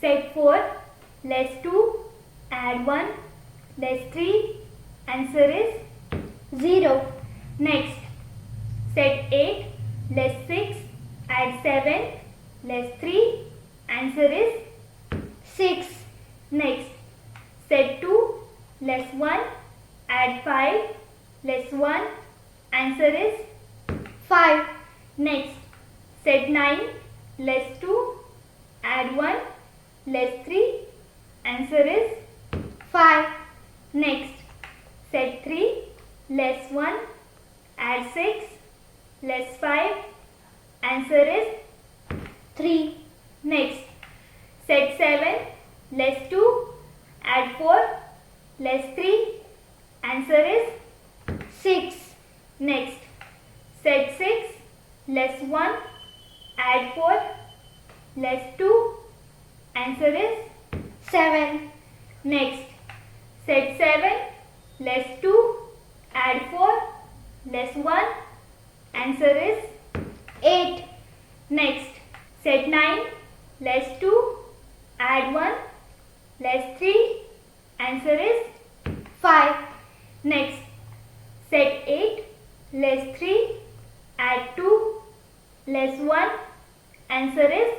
Set 4 less 2, add 1, less 3, answer is 0. Next, set 8 less 6, add 7, less 3, answer is 6. Next, set 2 less 1, add 5, less 1, answer is 5. Next, set 9 less 2, add 1, less 3, answer is 5. Next, set 3 less 1, add 6, less 5, answer is 3. Next, set 7 less 2, add 4, less 3, answer is 6. Next, set 6 less 1, add 4, less 2, answer is 7. Next, set 7 less 2, add 4, less 1, answer is 8. Next, set 9 less 2, add 1, less 3, answer is 5. Next, set 8 less 3, add 2, less 1, answer is